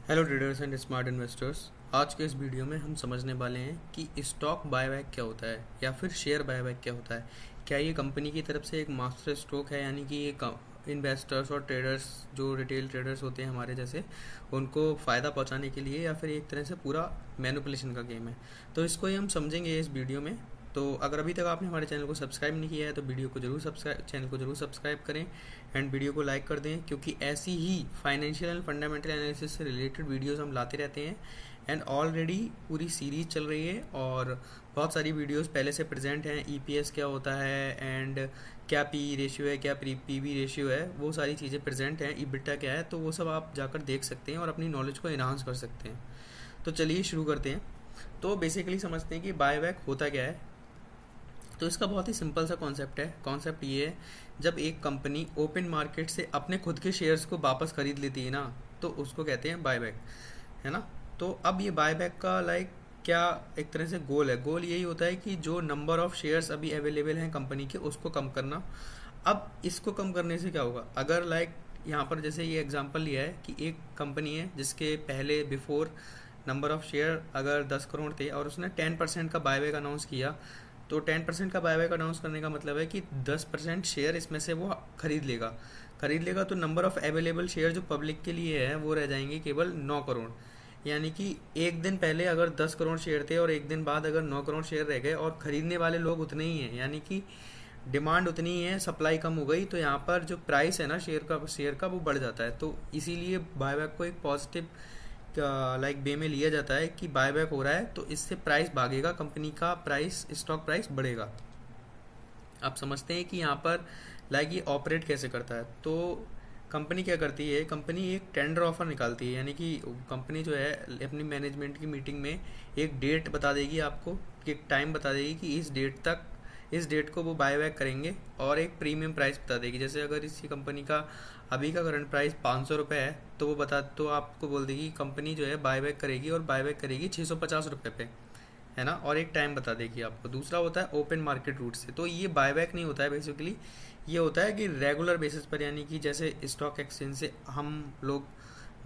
Hello traders and smart investors. आज के इस वीडियो में हम समझने वाले हैं कि स्टॉक बायबैक क्या होता है या फिर शेयर बायबैक क्या होता है। क्या ये कंपनी की तरफ से एक मास्टर स्ट्रोक है, यानी कि ये इन्वेस्टर्स और ट्रेडर्स जो रिटेल ट्रेडर्स होते हैं हमारे जैसे, उनको फ़ायदा पहुंचाने के लिए, या फिर एक तरह से पूरा मैनिपुलेशन का गेम है। तो इसको ही हम समझेंगे इस वीडियो में। तो अगर अभी तक आपने हमारे चैनल को सब्सक्राइब नहीं किया है तो चैनल को जरूर सब्सक्राइब करें एंड वीडियो को लाइक कर दें, क्योंकि ऐसी ही फाइनेंशियल एंड फंडामेंटल एनालिसिस से रिलेटेड वीडियोस हम लाते रहते हैं। एंड ऑलरेडी पूरी सीरीज चल रही है और बहुत सारी वीडियोस पहले से प्रेजेंट हैं। ईपीएस क्या होता है एंड क्या पी रेशियो है, क्या पीबी रेशियो है, वो सारी चीज़ें प्रेजेंट हैं। ईबिटा क्या है, तो वो सब आप जाकर देख सकते हैं और अपनी नॉलेज को इन्हांस कर सकते हैं। तो चलिए शुरू करते हैं। तो बेसिकली समझते हैं कि बायबैक होता क्या है। तो इसका बहुत ही सिंपल सा कॉन्सेप्ट है। कॉन्सेप्ट ये है, जब एक कंपनी ओपन मार्केट से अपने खुद के शेयर्स को वापस खरीद लेती है ना, तो उसको कहते हैं बायबैक, है ना। तो अब ये बायबैक का क्या एक तरह से गोल है। गोल यही होता है कि जो नंबर ऑफ शेयर्स अभी अवेलेबल हैं कंपनी के, उसको कम करना। अब इसको कम करने से क्या होगा, अगर यहाँ पर जैसे ये एग्जांपल लिया है कि एक कंपनी है जिसके पहले बिफोर नंबर ऑफ शेयर अगर 10 करोड़ थे और उसने 10% का बायबैक अनाउंस किया, तो 10% का बायबैक अनाउंस करने का मतलब है कि 10% शेयर इसमें से वो खरीद लेगा। तो नंबर ऑफ अवेलेबल शेयर जो पब्लिक के लिए है वो रह जाएंगे केवल 9 करोड़। यानी कि एक दिन पहले अगर 10 करोड़ शेयर थे और एक दिन बाद अगर 9 करोड़ शेयर रह गए और खरीदने वाले लोग उतने ही हैं, यानी कि डिमांड उतनी ही है, सप्लाई कम हो गई, तो यहाँ पर जो प्राइस है ना शेयर का वो बढ़ जाता है। तो इसीलिए बायबैक को एक पॉजिटिव वे में लिया जाता है कि बायबैक हो रहा है तो इससे प्राइस भागेगा, कंपनी का प्राइस, स्टॉक प्राइस बढ़ेगा। आप समझते हैं कि यहाँ पर ये ऑपरेट कैसे करता है। तो कंपनी क्या करती है, कंपनी एक टेंडर ऑफर निकालती है, यानी कि कंपनी जो है अपनी मैनेजमेंट की मीटिंग में एक डेट बता देगी आपको, कि एक टाइम बता देगी कि इस डेट को वो बायबैक करेंगे, और एक प्रीमियम प्राइस बता देगी। जैसे अगर इसी कंपनी का अभी का करंट प्राइस 500 रुपये है, तो तो आपको बोल देगी कंपनी जो है बायबैक करेगी, और बायबैक करेगी 650 रुपये पे, है ना, और एक टाइम बता देगी आपको। दूसरा होता है ओपन मार्केट रूट से। तो ये बायबैक नहीं होता है बेसिकली, ये होता है कि रेगुलर बेसिस पर, यानी कि जैसे स्टॉक एक्सचेंज से हम लोग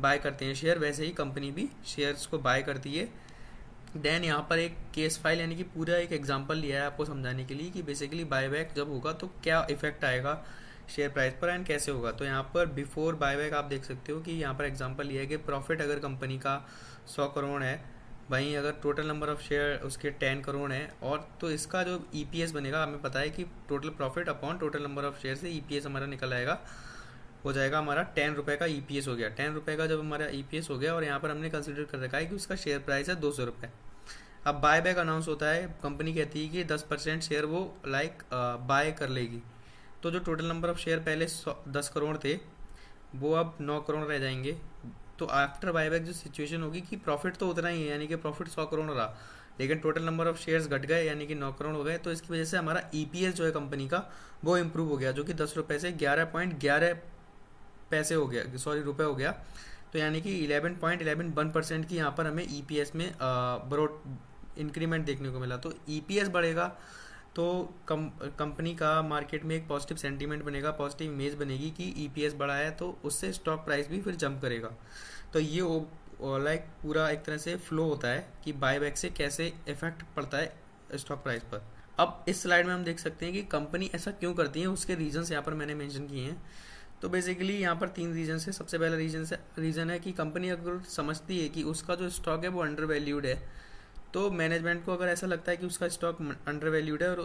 बाय करते हैं शेयर, वैसे ही कंपनी भी शेयर्स को बाय करती है। देन यहाँ पर एक केस फाइल, यानी कि पूरा एक एग्जांपल लिया है आपको समझाने के लिए कि बेसिकली बायबैक जब होगा तो क्या इफेक्ट आएगा शेयर प्राइस पर एंड कैसे होगा। तो यहाँ पर बिफोर बायबैक आप देख सकते हो कि यहाँ पर एग्जांपल लिया है कि प्रॉफिट अगर कंपनी का 100 करोड़ है, वहीं अगर टोटल नंबर ऑफ शेयर उसके 10 करोड़ है, और तो इसका जो ईपीएस बनेगा, हमें पता है कि total profit upon total number of share से ईपीएस हमारा निकल आएगा, हो जाएगा हमारा 10 रुपये का ईपीएस हो गया। 10 रुपये का जब हमारा ईपीएस हो गया, और यहाँ पर हमने कंसिडर कर रखा है कि उसका शेयर प्राइस है 200 रुपये। अब बायबैक अनाउंस होता है, कंपनी कहती है कि 10% शेयर वो बाय कर लेगी। तो जो टोटल नंबर ऑफ शेयर पहले 10 करोड़ थे, वो अब 9 करोड़ रह जाएंगे। तो आफ्टर बायबैक जो सिचुएशन होगी कि प्रॉफिट तो उतना ही है, यानी कि प्रॉफिट 100 करोड़ रहा, लेकिन टोटल नंबर ऑफ शेयर्स घट गए, यानी कि 9 करोड़ हो गए। तो इसकी वजह से हमारा ईपीएस जो है कंपनी का, वो इम्प्रूव हो गया, जो कि 10 रुपये से 11.11 पैसे हो गया, सॉरी रुपए हो गया। तो यानी कि 11.11% की यहाँ पर हमें ईपीएस में ब्रॉड इंक्रीमेंट देखने को मिला। तो ईपीएस बढ़ेगा तो कंपनी का मार्केट में एक पॉजिटिव सेंटीमेंट बनेगा, पॉजिटिव इमेज बनेगी कि ईपीएस बढ़ा है, तो उससे स्टॉक प्राइस भी फिर जंप करेगा। तो ये पूरा एक तरह से फ्लो होता है कि बायबैक से कैसे इफेक्ट पड़ता है स्टॉक प्राइस पर। अब इस स्लाइड में हम देख सकते हैं कि कंपनी ऐसा क्यों करती है, उसके रीजंस यहाँ पर मैंने मेंशन किए हैं। तो बेसिकली यहाँ पर 3 रीजन है। सबसे पहला रीजन है कि कंपनी अगर समझती है कि उसका जो स्टॉक है वो अंडर वैल्यूड है, तो मैनेजमेंट को अगर ऐसा लगता है कि उसका स्टॉक अंडर वैल्यूड है और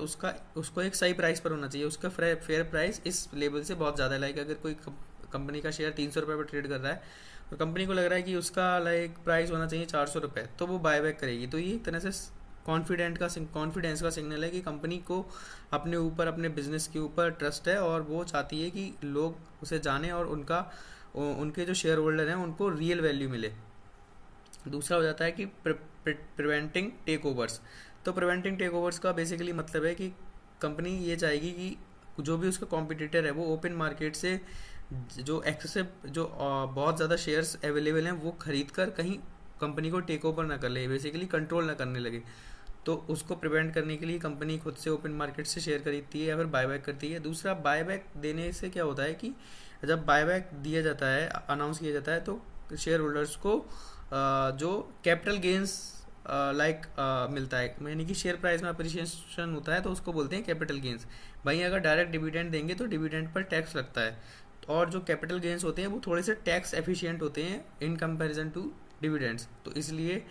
उसको एक सही प्राइस पर होना चाहिए, उसका फेयर प्राइस इस लेवल से बहुत ज़्यादा है। अगर कोई कंपनी का शेयर 300 रुपये पर ट्रेड कर रहा है और कंपनी को लग रहा है कि उसका प्राइस होना चाहिए 400 रुपये, तो वो बायबैक करेगी। तो ये एक तरह से कॉन्फिडेंस का सिग्नल है कि कंपनी को अपने ऊपर, अपने बिजनेस के ऊपर ट्रस्ट है, और वो चाहती है कि लोग उसे जाने और उनके जो शेयर होल्डर हैं उनको रियल वैल्यू मिले। दूसरा हो जाता है कि प्रिवेंटिंग टेक ओवर्स। तो प्रिवेंटिंग टेक ओवर्स का बेसिकली मतलब है कि कंपनी ये चाहेगी कि जो भी उसका कॉम्पिटिटर है वो ओपन मार्केट से जो एक्सेसिव, जो बहुत ज़्यादा शेयर्स अवेलेबल हैं, वो खरीद कर कहीं कंपनी को टेक ओवर ना कर ले, बेसिकली कंट्रोल ना करने लगे। तो उसको प्रिवेंट करने के लिए कंपनी खुद से ओपन मार्केट से शेयर खरीदती है या फिर बायबैक करती है। दूसरा, बायबैक देने से क्या होता है कि जब बायबैक दिया जाता है, अनाउंस किया जाता है, तो शेयर होल्डर्स को जो कैपिटल गेंस मिलता है, यानी कि शेयर प्राइस में अप्रिसिएशन होता है तो उसको बोलते हैं कैपिटल गेंस। भाई अगर डायरेक्ट डिविडेंड देंगे तो डिविडेंड पर टैक्स लगता है, और जो कैपिटल गेंस होते हैं वो थोड़े से टैक्स एफिशिएंट होते हैं इन कंपैरिजन टू डिविडेंड्स, तो इसलिए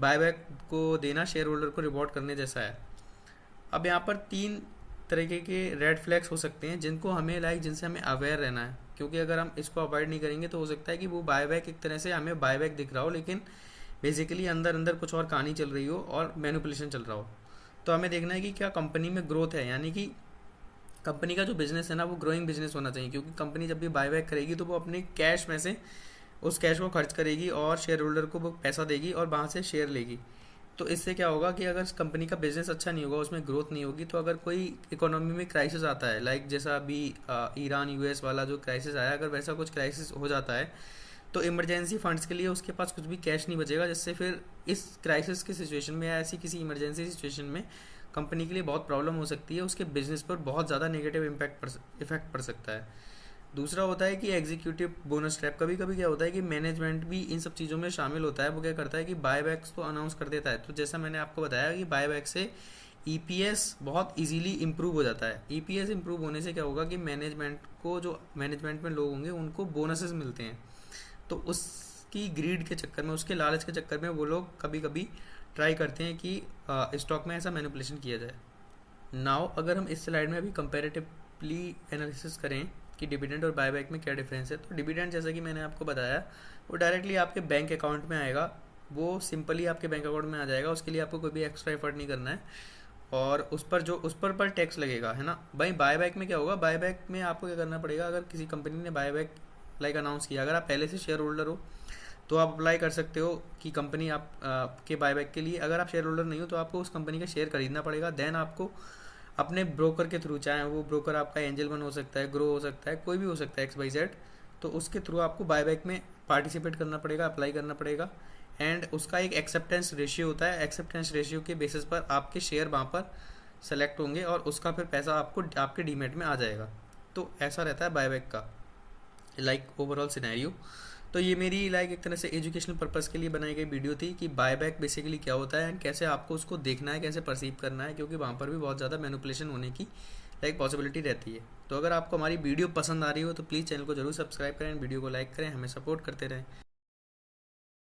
बायबैक को देना शेयर होल्डर को रिवॉर्ड करने जैसा है। अब यहाँ पर 3 तरीके के रेड फ्लैग्स हो सकते हैं जिनको हमें जिनसे हमें अवेयर रहना है, क्योंकि अगर हम इसको अवॉइड नहीं करेंगे तो हो सकता है कि वो बायबैक एक तरह से हमें बायबैक दिख रहा हो, लेकिन बेसिकली अंदर अंदर कुछ और कहानी चल रही हो और मैनिपुलेशन चल रहा हो। तो हमें देखना है कि क्या कंपनी में ग्रोथ है, यानी कि कंपनी का जो बिजनेस है ना वो ग्रोइंग बिजनेस होना चाहिए, क्योंकि कंपनी जब भी बायबैक करेगी तो वो अपने कैश में से उस कैश को खर्च करेगी और शेयर होल्डर को वो पैसा देगी और वहाँ से शेयर लेगी। तो इससे क्या होगा कि अगर कंपनी का बिजनेस अच्छा नहीं होगा, उसमें ग्रोथ नहीं होगी, तो अगर कोई इकोनॉमी में क्राइसिस आता है, जैसा अभी ईरान यूएस वाला जो क्राइसिस आया, अगर वैसा कुछ क्राइसिस हो जाता है तो इमरजेंसी फंड्स के लिए उसके पास कुछ भी कैश नहीं बचेगा, जिससे फिर इस क्राइसिस की सिचुएशन में या ऐसी किसी इमरजेंसी सिचुएशन में कंपनी के लिए बहुत प्रॉब्लम हो सकती है, उसके बिजनेस पर बहुत ज़्यादा नेगेटिव इफेक्ट पड़ सकता है। दूसरा होता है कि एग्जीक्यूटिव बोनस ट्रैप। कभी कभी क्या होता है कि मैनेजमेंट भी इन सब चीज़ों में शामिल होता है। वो क्या करता है कि बायबैक्स तो अनाउंस कर देता है, तो जैसा मैंने आपको बताया कि बायबैक से ईपीएस बहुत इजीली इंप्रूव हो जाता है। ईपीएस इंप्रूव होने से क्या होगा कि मैनेजमेंट को, जो मैनेजमेंट में लोग होंगे उनको बोनसेस मिलते हैं, तो उसकी ग्रीड के चक्कर में, उसके लालच के चक्कर में वो लोग कभी कभी ट्राई करते हैं कि स्टॉक में ऐसा मैनिपुलेशन किया जाए। नाउ अगर हम इस स्लाइड में अभी कंपैरेटिवली एनालिसिस करें कि डिविडेंड और बायबैक में क्या डिफरेंस है, तो डिविडेंड जैसा कि मैंने आपको बताया वो डायरेक्टली आपके बैंक अकाउंट में आएगा, वो सिंपली आपके बैंक अकाउंट में आ जाएगा, उसके लिए आपको कोई भी एक्स्ट्रा एफर्ट नहीं करना है, और उस पर टैक्स लगेगा, है ना। भाई बायबैक में क्या होगा, बायबैक में आपको क्या करना पड़ेगा, अगर किसी कंपनी ने बायबैक अनाउंस किया, अगर आप पहले से शेयर होल्डर हो तो आप अप्लाई कर सकते हो कि कंपनी आप के बायबैक के लिए। अगर आप शेयर होल्डर नहीं हो तो आपको उस कंपनी का शेयर खरीदना पड़ेगा, देन आपको अपने ब्रोकर के थ्रू, चाहे वो ब्रोकर आपका एंजल वन हो सकता है, ग्रो हो सकता है, कोई भी हो सकता है, XYZ, तो उसके थ्रू आपको बायबैक में पार्टिसिपेट करना पड़ेगा, अप्लाई करना पड़ेगा, एंड उसका एक एक्सेप्टेंस रेशियो होता है। एक्सेप्टेंस रेशियो के बेसिस पर आपके शेयर वहाँ पर सेलेक्ट होंगे और उसका फिर पैसा आपको आपके डीमेट में आ जाएगा। तो ऐसा रहता है बायबैक का ओवरऑल सिनेरियो। तो ये मेरी एक तरह से एजुकेशनल पर्पस के लिए बनाई गई वीडियो थी कि बायबैक बेसिकली क्या होता है एंड कैसे आपको उसको देखना है, कैसे परसीव करना है, क्योंकि वहाँ पर भी बहुत ज़्यादा मैनिपुलेशन होने की पॉसिबिलिटी रहती है। तो अगर आपको हमारी वीडियो पसंद आ रही हो तो प्लीज़ चैनल को जरूर सब्सक्राइब करें, वीडियो को लाइक करें, हमें सपोर्ट करते रहें।